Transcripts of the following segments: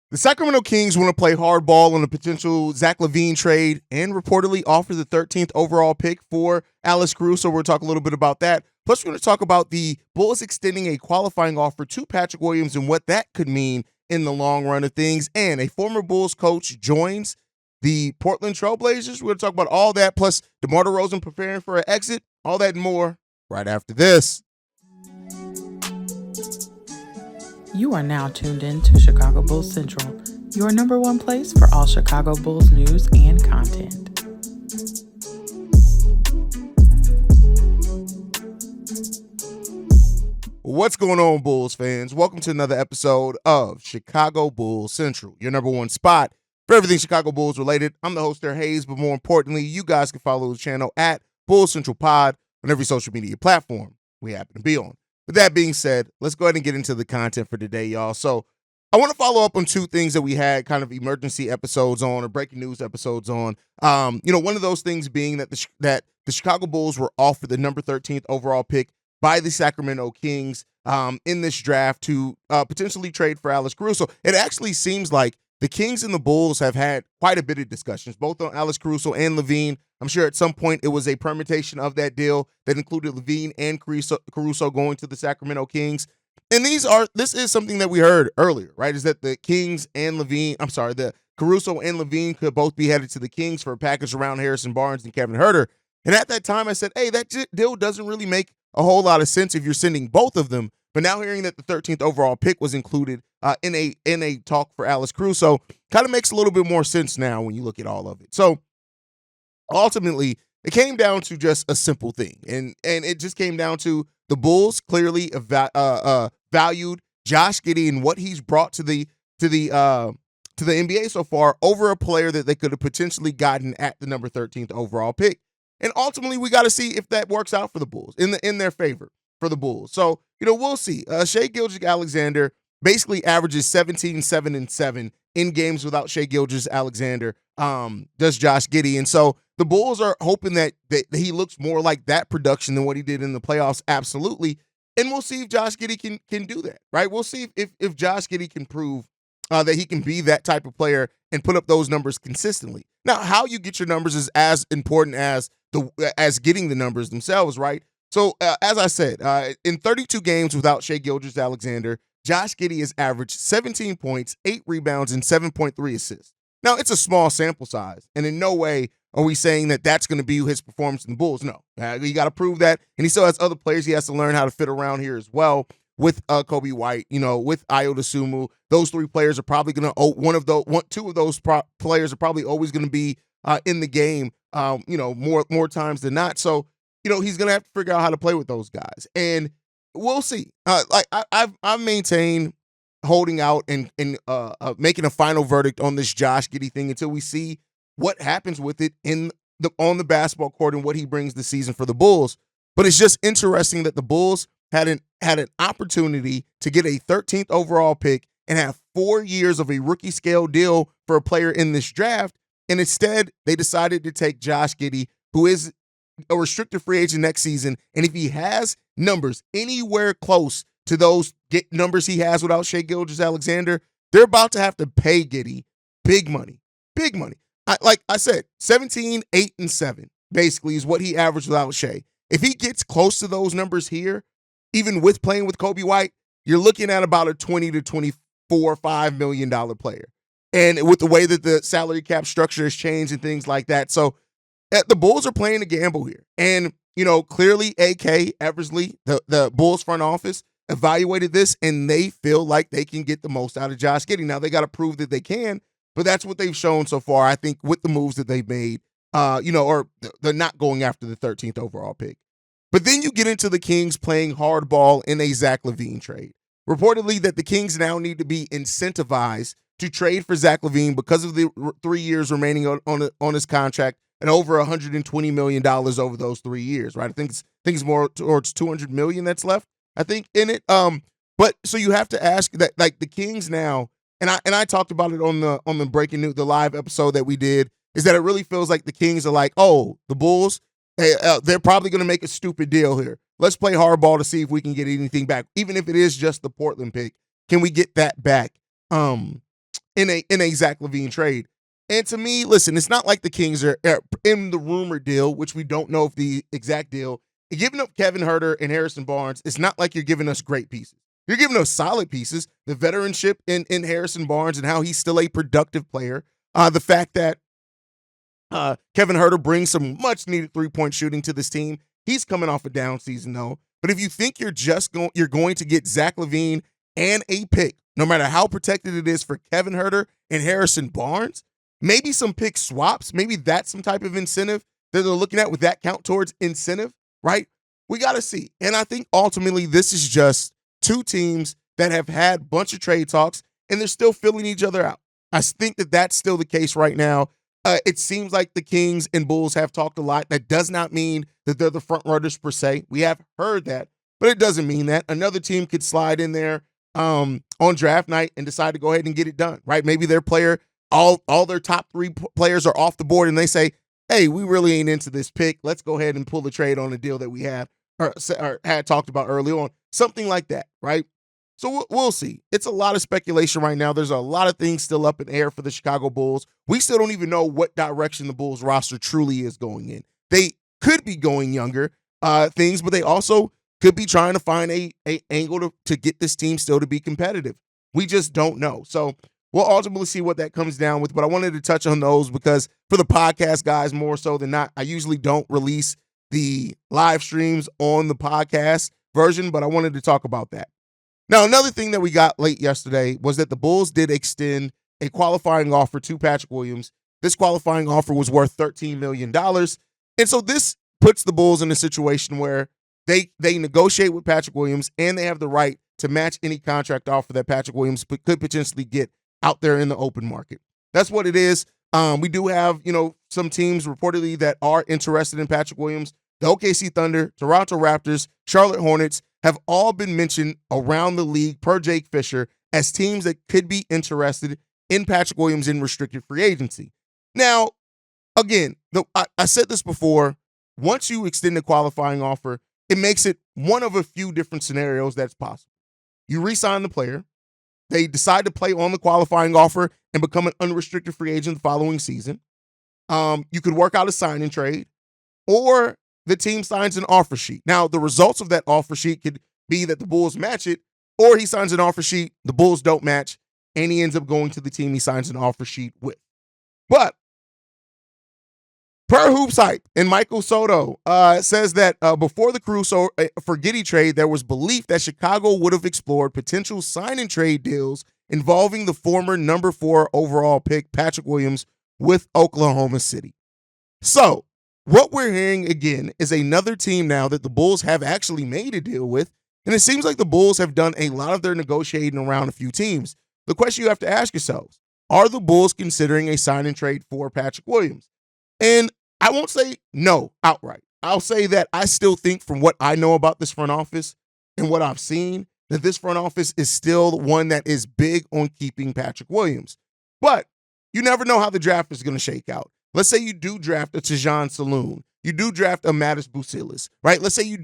The Sacramento Kings want to play hardball on a potential Zach LaVine trade and reportedly offer the 13th overall pick for Alex Caruso. We'll talk a little bit about that. Plus, we're going to talk about the Bulls extending a qualifying offer to Patrick Williams and what that could mean in the long run of things. And a former Bulls coach joins the Portland Trailblazers. We're going to talk about all that, plus DeMAr DeRozan preparing for an exit, all that and more right after this. You are now tuned in to Chicago Bulls Central, your number one place for all Chicago Bulls news and content. What's going on, Bulls fans? Welcome to another episode of Chicago Bulls Central, your number one spot for everything Chicago Bulls related. I'm the host there, Haize, but more importantly, you guys can follow the channel at Bulls Central Pod on every social media platform we happen to be on. With that being said, let's go ahead and get into the content for today, y'all. So I want to follow up on two things that we had kind of emergency episodes on or breaking news episodes on. One of those things being that the Chicago Bulls were offered the number 13th overall pick by the Sacramento Kings in this draft to potentially trade for Alex Caruso. It actually seems like the Kings and the Bulls have had quite a bit of discussions, both on Alex Caruso and LaVine. I'm sure at some point it was a permutation of that deal that included LaVine and Caruso going to the Sacramento Kings. And this is something that we heard earlier, right? Is that the Caruso and LaVine could both be headed to the Kings for a package around Harrison Barnes and Kevin Huerter. And at that time I said, hey, that deal doesn't really make a whole lot of sense if you're sending both of them. But now hearing that the 13th overall pick was included in a talk for Alex Caruso kind of makes a little bit more sense now when you look at all of it. So ultimately, it came down to just a simple thing, and it just came down to the Bulls clearly valued Josh Giddey and what he's brought to the NBA so far over a player that they could have potentially gotten at the number 13th overall pick. And ultimately, we got to see if that works out for the Bulls in their favor for the Bulls. So we'll see. Shai Gilgeous-Alexander basically averages 17, 7, and 7 in games without Shai Gilgeous-Alexander. Does Josh Giddey, and so the Bulls are hoping that he looks more like that production than what he did in the playoffs. Absolutely. And we'll see if Josh Giddey can do that, right? We'll see if Josh Giddey can prove that he can be that type of player and put up those numbers consistently. Now, how you get your numbers is as important as getting the numbers themselves, right? So, as I said, in 32 games without Shai Gilgeous-Alexander, Josh Giddey has averaged 17 points, 8 rebounds, and 7.3 assists. Now, it's a small sample size, and in no way are we saying that that's going to be his performance in the Bulls. No, you got to prove that, and he still has other players he has to learn how to fit around here as well with Kobe White, with Ayo Dosunmu. Those three players are probably going to two of those players are probably always going to be in the game, more times than not. So, he's going to have to figure out how to play with those guys, and we'll see. I've maintained holding out and making a final verdict on this Josh Giddey thing until we see what happens with it on the basketball court and what he brings this season for the Bulls. But it's just interesting that the Bulls had an opportunity to get a 13th overall pick and have 4 years of a rookie scale deal for a player in this draft, and instead they decided to take Josh Giddey, who is a restricted free agent next season, and if he has numbers anywhere close to those numbers he has without Shai Gilgeous-Alexander, they're about to have to pay Giddey big money. Big money. Like I said, 17, 8, and 7 basically is what he averaged without Shai. If he gets close to those numbers here, even with playing with Kobe White, you're looking at about a $20 to $24, $5 million player. And with the way that the salary cap structure has changed and things like that. So the Bulls are playing a gamble here. And, clearly A.K. Eversley, the Bulls front office, evaluated this, and they feel like they can get the most out of Josh Giddey. Now, they got to prove that they can, but that's what they've shown so far, I think, with the moves that they've made, or they're not going after the 13th overall pick. But then you get into the Kings playing hardball in a Zach LaVine trade. Reportedly that the Kings now need to be incentivized to trade for Zach LaVine because of the 3 years remaining on his contract and over $120 million over those 3 years, right? I think it's more towards $200 million that's left, I think, in it. But so you have to ask that, like, the Kings now, and I talked about it on the breaking news, the live episode that we did, is that it really feels like the Kings are like, oh, the Bulls, they're probably going to make a stupid deal here. Let's play hardball to see if we can get anything back, even if it is just the Portland pick. Can we get that back? in a Zach LaVine trade. And to me, listen, it's not like the Kings are in the rumored deal, which we don't know if the exact deal. You're giving up Kevin Huerter and Harrison Barnes. It's not like you're giving us great pieces. You're giving us solid pieces. The veteranship in Harrison Barnes and how he's still a productive player. The fact that Kevin Huerter brings some much-needed three-point shooting to this team. He's coming off a down season, though. But if you think you're going to get Zach LaVine and a pick, no matter how protected it is for Kevin Huerter and Harrison Barnes, maybe some pick swaps, maybe that's some type of incentive that they're looking at. With that count towards incentive, right? We got to see. And I think ultimately this is just two teams that have had a bunch of trade talks, and they're still filling each other out. I think that that's still the case right now. It seems like the Kings and Bulls have talked a lot. That does not mean that they're the front runners per se. We have heard that, but it doesn't mean that. Another team could slide in there on draft night and decide to go ahead and get it done, right? Maybe their player, all their top three players are off the board, and they say, hey, we really ain't into this pick. Let's go ahead and pull the trade on a deal that we have or had talked about early on. Something like that, right? So we'll see. It's a lot of speculation right now. There's a lot of things still up in air for the Chicago Bulls. We still don't even know what direction the Bulls roster truly is going in. They could be going younger things, but they also could be trying to find a angle to get this team still to be competitive. We just don't know. So we'll ultimately see what that comes down with. But I wanted to touch on those because for the podcast guys, more so than not, I usually don't release the live streams on the podcast version, but I wanted to talk about that. Now, another thing that we got late yesterday was that the Bulls did extend a qualifying offer to Patrick Williams. This qualifying offer was worth $13 million. And so this puts the Bulls in a situation where they negotiate with Patrick Williams, and they have the right to match any contract offer that Patrick Williams could potentially get out there in the open market. That's what it is. We do have, some teams reportedly that are interested in Patrick Williams. The OKC Thunder, Toronto Raptors, Charlotte Hornets have all been mentioned around the league per Jake Fisher as teams that could be interested in Patrick Williams in restricted free agency. Now, again, I said this before, once you extend a qualifying offer, it makes it one of a few different scenarios that's possible. You re-sign the player, they decide to play on the qualifying offer and become an unrestricted free agent the following season. You could work out a sign-in trade, or the team signs an offer sheet. Now, the results of that offer sheet could be that the Bulls match it, or he signs an offer sheet, the Bulls don't match, and he ends up going to the team he signs an offer sheet with. But per Hoops Hype and Michael Soto says that before the Caruso Giddey trade, there was belief that Chicago would have explored potential sign-and-trade deals involving the former number 4 overall pick Patrick Williams with Oklahoma City. So, what we're hearing again is another team now that the Bulls have actually made a deal with, and it seems like the Bulls have done a lot of their negotiating around a few teams. The question you have to ask yourselves, are the Bulls considering a sign and trade for Patrick Williams? And I won't say no outright. I'll say that I still think, from what I know about this front office and what I've seen, that this front office is still one that is big on keeping Patrick Williams. But you never know how the draft is going to shake out. Let's say you do draft a Tejan Saloon. You do draft a Mattis Bucilis, right? Let's say you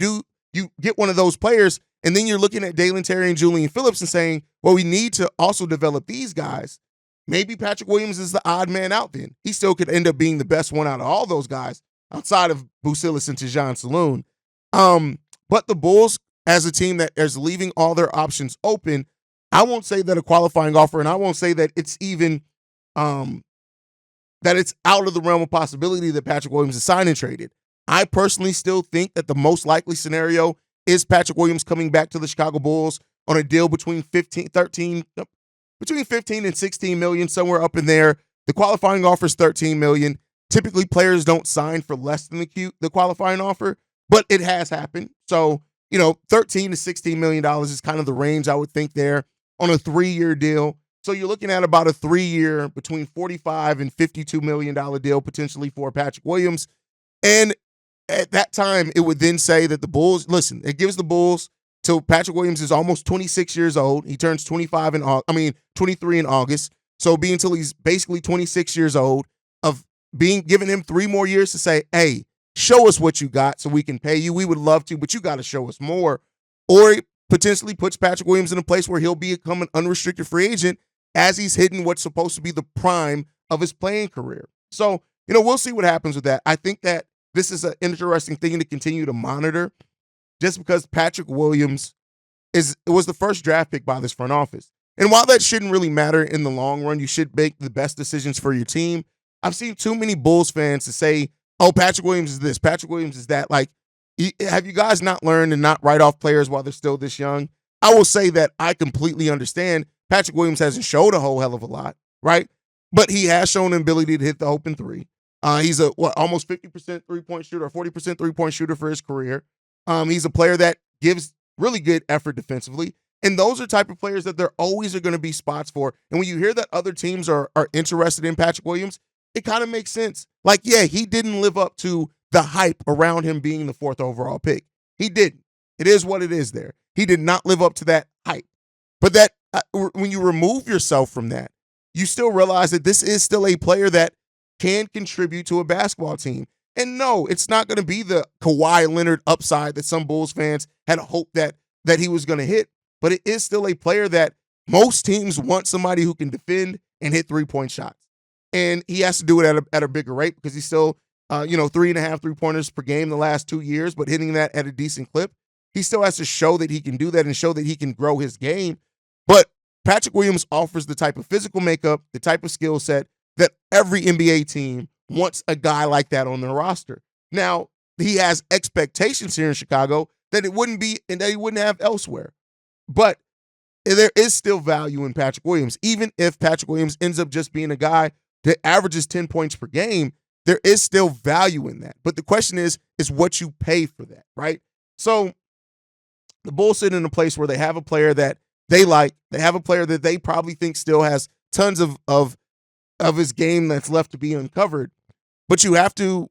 get one of those players, and then you're looking at Dalen Terry and Julian Phillips and saying, well, we need to also develop these guys. Maybe Patrick Williams is the odd man out then. He still could end up being the best one out of all those guys outside of Bucilis and Tejan Saloon. But the Bulls, as a team that is leaving all their options open, I won't say that a qualifying offer, and I won't say that it's even that it's out of the realm of possibility that Patrick Williams is signed and traded. I personally still think that the most likely scenario is Patrick Williams coming back to the Chicago Bulls on a deal between 15 and 16 million, somewhere up in there. The qualifying offer is 13 million. Typically, players don't sign for less than the qualifying offer, but it has happened. So, 13 to 16 million dollars is kind of the range I would think there on a 3-year deal. So you're looking at about a 3-year between $45 and $52 million deal potentially for Patrick Williams. And at that time, it would then say that the Bulls, listen, it gives the Bulls till Patrick Williams is almost 26 years old. He turns 23 in August. So it'll be until he's basically 26 years old of giving him 3 more years to say, hey, show us what you got so we can pay you. We would love to, but you got to show us more. Or it potentially puts Patrick Williams in a place where he'll become an unrestricted free agent as he's hitting what's supposed to be the prime of his playing career. So, we'll see what happens with that. I think that this is an interesting thing to continue to monitor just because Patrick Williams was the first draft pick by this front office. And while that shouldn't really matter in the long run, you should make the best decisions for your team. I've seen too many Bulls fans to say, oh, Patrick Williams is this, Patrick Williams is that. Like, have you guys not learned to not write off players while they're still this young? I will say that I completely understand Patrick Williams hasn't showed a whole hell of a lot, right? But he has shown an ability to hit the open three. He's almost 50% three-point shooter or 40% three-point shooter for his career. He's a player that gives really good effort defensively. And those are type of players that there always are going to be spots for. And when you hear that other teams are interested in Patrick Williams, it kind of makes sense. Like, yeah, he didn't live up to the hype around him being the 4th overall pick. He didn't. It is what it is there. He did not live up to that hype. But that when you remove yourself from that, you still realize that this is still a player that can contribute to a basketball team. And no, it's not going to be the Kawhi Leonard upside that some Bulls fans had hoped that he was going to hit. But it is still a player that most teams want somebody who can defend and hit three-point shots. And he has to do it at a bigger rate because he's still, 3.5 three-pointers per game the last 2 years, but hitting that at a decent clip. He still has to show that he can do that and show that he can grow his game. But Patrick Williams offers the type of physical makeup, the type of skill set that every NBA team wants a guy like that on their roster. Now, he has expectations here in Chicago that it wouldn't be and that he wouldn't have elsewhere. But there is still value in Patrick Williams. Even if Patrick Williams ends up just being a guy that averages 10 points per game, there is still value in that. But the question is what you pay for that, right? So the Bulls sit in a place where they have a player that they like. They have a player that they probably think still has tons of his game that's left to be uncovered. But you have to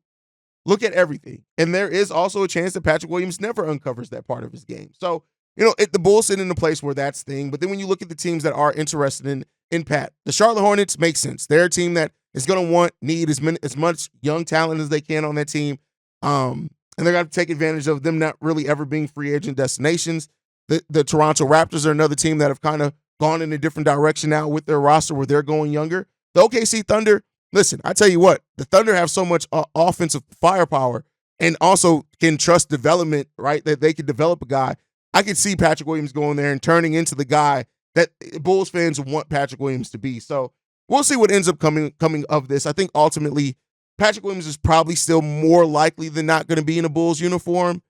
look at everything. And there is also a chance that Patrick Williams never uncovers that part of his game. So, the Bulls sit in a place where that's thing. But then when you look at the teams that are interested in Pat, the Charlotte Hornets make sense. They're a team that is going to need as much young talent as they can on that team. And they're going to take advantage of them not really ever being free agent destinations. The Toronto Raptors are another team that have kind of gone in a different direction now with their roster where they're going younger. The OKC Thunder, listen, I tell you what, the Thunder have so much offensive firepower and also can trust development, right, that they can develop a guy. I could see Patrick Williams going there and turning into the guy that Bulls fans want Patrick Williams to be. So we'll see what ends up coming of this. I think ultimately Patrick Williams is probably still more likely than not going to be in a Bulls uniform,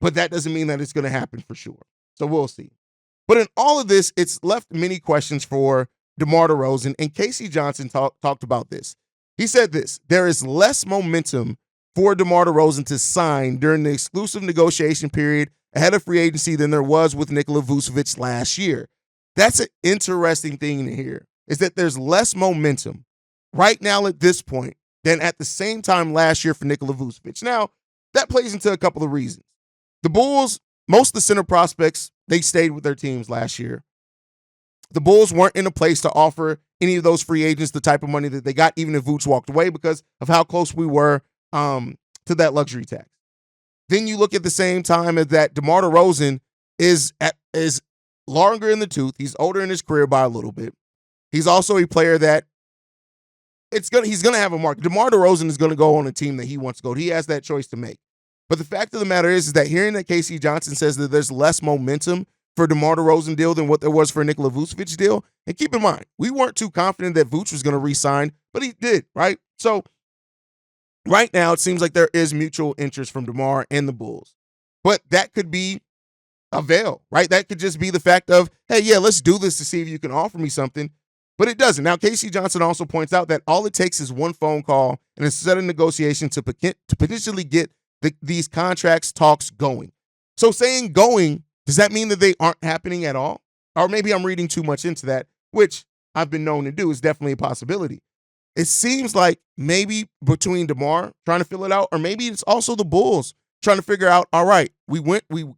but that doesn't mean that it's going to happen for sure. So we'll see. But in all of this, it's left many questions for DeMar DeRozan, and Casey Johnson talked about this. He said this: there is less momentum for DeMar DeRozan to sign during the exclusive negotiation period ahead of free agency than there was with Nikola Vucevic last year. That's an interesting thing to hear, is that there's less momentum right now at this point than at the same time last year for Nikola Vucevic. Now, that plays into a couple of reasons. The Bulls, most of the center prospects, they stayed with their teams last year. The Bulls weren't in a place to offer any of those free agents the type of money that they got, even if Vooch walked away, because of how close we were to that luxury tax. Then you look at the same time as that DeMar DeRozan is longer in the tooth. He's older in his career by a little bit. He's also a player that he's gonna have a market. DeMar DeRozan is gonna go on a team that he wants to go to. He has that choice to make. But the fact of the matter is that hearing that Casey Johnson says that there's less momentum for DeMar DeRozan deal than what there was for Nikola Vucevic deal, and keep in mind, we weren't too confident that Vooch was gonna re-sign, but he did, right? So right now, it seems like there is mutual interest from DeMar and the Bulls. But that could be a veil, right? That could just be the fact of, hey, yeah, let's do this to see if you can offer me something. But it doesn't. Now, Casey Johnson also points out that all it takes is one phone call and a set of negotiation to potentially get these contracts talks going. So saying going, does that mean that they aren't happening at all? Or maybe I'm reading too much into that, which I've been known to do is definitely a possibility. It seems like maybe between DeMar trying to fill it out, or maybe it's also the Bulls trying to figure out, all right, we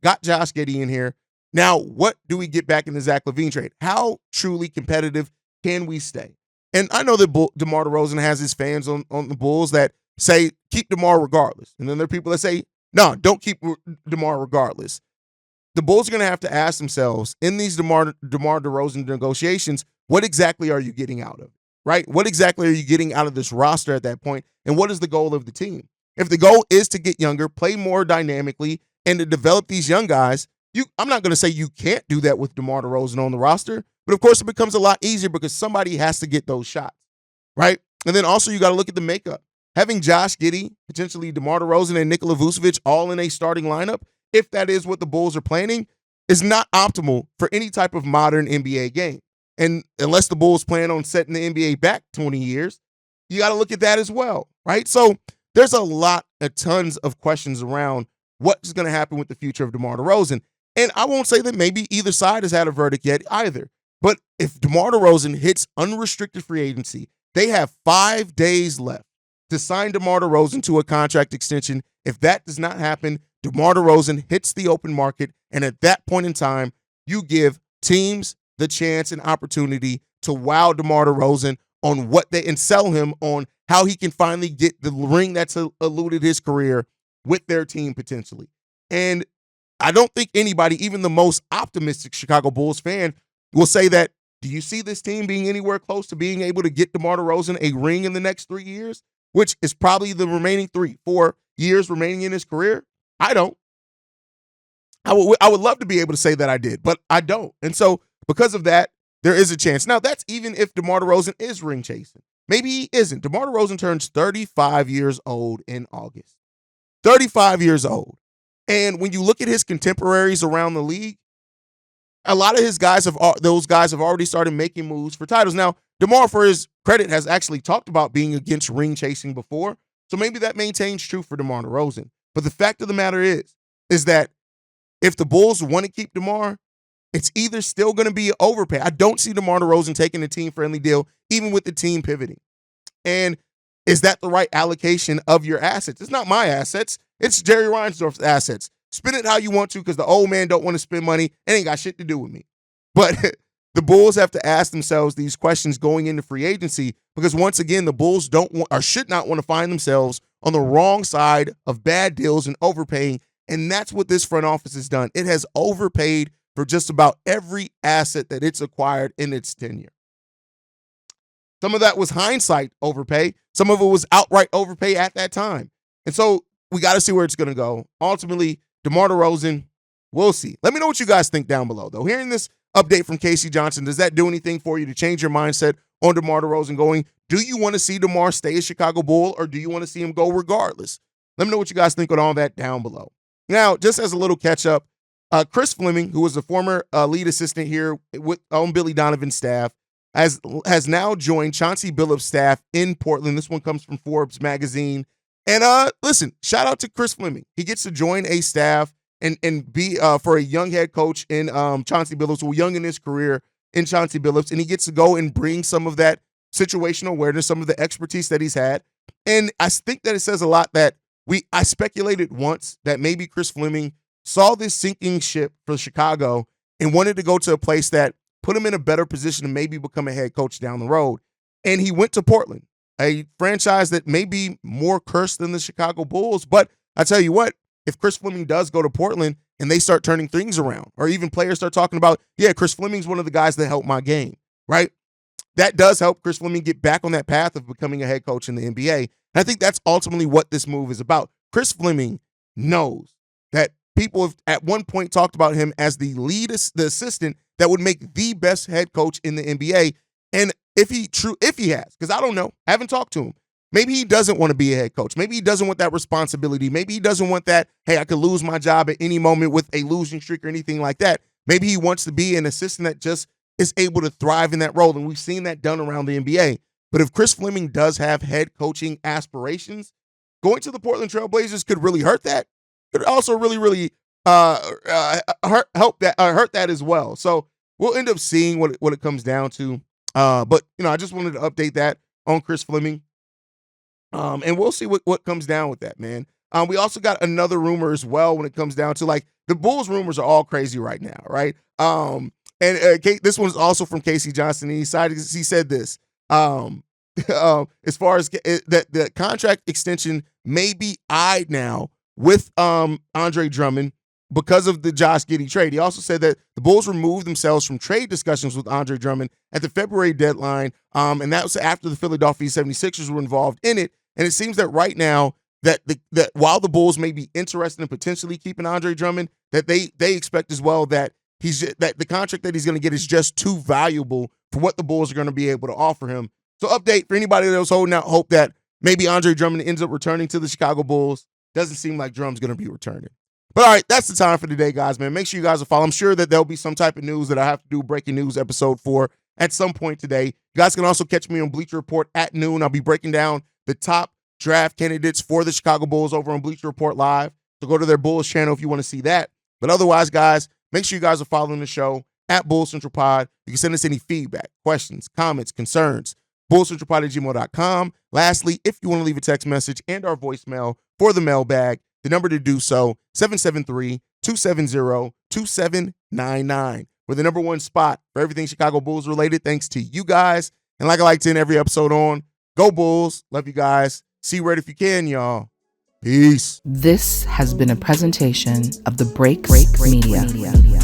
got Josh Giddey in here. Now, what do we get back in the Zach LaVine trade? How truly competitive can we stay? And I know that DeMar DeRozan has his fans on the Bulls that say, keep DeMar regardless. And then there are people that say, no, don't keep DeMar regardless. The Bulls are going to have to ask themselves in these DeMar DeRozan negotiations, what exactly are you getting out of it, right? What exactly are you getting out of this roster at that point, and what is the goal of the team? If the goal is to get younger, play more dynamically, and to develop these young guys, I'm not going to say you can't do that with DeMar DeRozan on the roster, but of course it becomes a lot easier because somebody has to get those shots, right? And then also you got to look at the makeup. Having Josh Giddey, potentially DeMar DeRozan, and Nikola Vucevic all in a starting lineup, if that is what the Bulls are planning, is not optimal for any type of modern NBA game. And unless the Bulls plan on setting the NBA back 20 years, you got to look at that as well, right? So there's tons of questions around what's going to happen with the future of DeMar DeRozan. And I won't say that maybe either side has had a verdict yet either. But if DeMar DeRozan hits unrestricted free agency, they have 5 days left to sign DeMar DeRozan to a contract extension. If that does not happen, DeMar DeRozan hits the open market. And at that point in time, you give teams the chance and opportunity to wow DeMar DeRozan on and sell him on how he can finally get the ring that's eluded his career with their team potentially. And I don't think anybody, even the most optimistic Chicago Bulls fan, will say that, do you see this team being anywhere close to being able to get DeMar DeRozan a ring in the next 3 years, which is probably the remaining 3-4 years remaining in his career? I don't. I would love to be able to say that I did, but I don't. And so because of that, there is a chance. Now, that's even if DeMar DeRozan is ring chasing. Maybe he isn't. DeMar DeRozan turns 35 years old in August. 35 years old. And when you look at his contemporaries around the league, a lot of those guys have already started making moves for titles. Now, DeMar, for his credit, has actually talked about being against ring chasing before. So maybe that maintains true for DeMar DeRozan. But the fact of the matter is that if the Bulls want to keep DeMar, it's either still going to be overpay. I don't see DeMar DeRozan taking a team-friendly deal, even with the team pivoting. And is that the right allocation of your assets? It's not my assets. It's Jerry Reinsdorf's assets. Spend it how you want to because the old man don't want to spend money. It ain't got shit to do with me. But the Bulls have to ask themselves these questions going into free agency because, once again, the Bulls don't want or should not want to find themselves on the wrong side of bad deals and overpaying. And that's what this front office has done. It has overpaid for just about every asset that it's acquired in its tenure. Some of that was hindsight overpay. Some of it was outright overpay at that time. And so we got to see where it's going to go. Ultimately, DeMar DeRozan, we'll see. Let me know what you guys think down below, though. Hearing this update from Casey Johnson, does that do anything for you to change your mindset on DeMar DeRozan going? Do you want to see DeMar stay a Chicago Bull, or do you want to see him go regardless? Let me know what you guys think on all that down below. Now, just as a little catch-up, Chris Fleming, who was a former lead assistant here on Billy Donovan's staff, has now joined Chauncey Billups' staff in Portland. This one comes from Forbes magazine. And listen, shout out to Chris Fleming. He gets to join a staff and be for a young head coach in Chauncey Billups, who young in his career in Chauncey Billups, and he gets to go and bring some of that situational awareness, some of the expertise that he's had. And I think that it says a lot that I speculated once that maybe Chris Fleming saw this sinking ship for Chicago and wanted to go to a place that put him in a better position to maybe become a head coach down the road. And he went to Portland, a franchise that may be more cursed than the Chicago Bulls. But I tell you what, if Chris Fleming does go to Portland and they start turning things around, or even players start talking about, yeah, Chris Fleming's one of the guys that helped my game, right? That does help Chris Fleming get back on that path of becoming a head coach in the NBA. And I think that's ultimately what this move is about. Chris Fleming knows that people have at one point talked about him as the assistant that would make the best head coach in the NBA. And if he has, because I don't know, I haven't talked to him. Maybe he doesn't want to be a head coach. Maybe he doesn't want that responsibility. Maybe he doesn't want that, hey, I could lose my job at any moment with a losing streak or anything like that. Maybe he wants to be an assistant that just is able to thrive in that role. And we've seen that done around the NBA. But if Chris Fleming does have head coaching aspirations, going to the Portland Trail Blazers could really hurt that. Could also really hurt that as well. So we'll end up seeing what it comes down to. But I just wanted to update that on Chris Fleming. And we'll see what comes down with that, man. We also got another rumor as well when it comes down to, like, the Bulls rumors are all crazy right now, right? And this one's also from Casey Johnson. He said this. As far as that the contract extension may be eyed now with Andre Drummond, because of the Josh Giddey trade. He also said that the Bulls removed themselves from trade discussions with Andre Drummond at the February deadline, and that was after the Philadelphia 76ers were involved in it. And it seems that right now that while the Bulls may be interested in potentially keeping Andre Drummond, that they expect as well that that the contract that he's going to get is just too valuable for what the Bulls are going to be able to offer him. So update for anybody that was holding out hope that maybe Andre Drummond ends up returning to the Chicago Bulls. Doesn't seem like Drum's going to be returning. But all right, that's the time for today, guys, man. Make sure you guys will follow. I'm sure that there'll be some type of news that I have to do a breaking news episode for at some point today. You guys can also catch me on Bleacher Report at noon. I'll be breaking down the top draft candidates for the Chicago Bulls over on Bleacher Report Live. So go to their Bulls channel if you want to see that. But otherwise, guys, make sure you guys are following the show at Bulls Central Pod. You can send us any feedback, questions, comments, concerns, bullscentralpod@gmail.com. Lastly, if you want to leave a text message and our voicemail for the mailbag, the number to do so, 773-270-2799. We're the number one spot for everything Chicago Bulls related, thanks to you guys. And like I like to end every episode on, go Bulls. Love you guys. See Red if you can, y'all. Peace. This has been a presentation of the Break Media.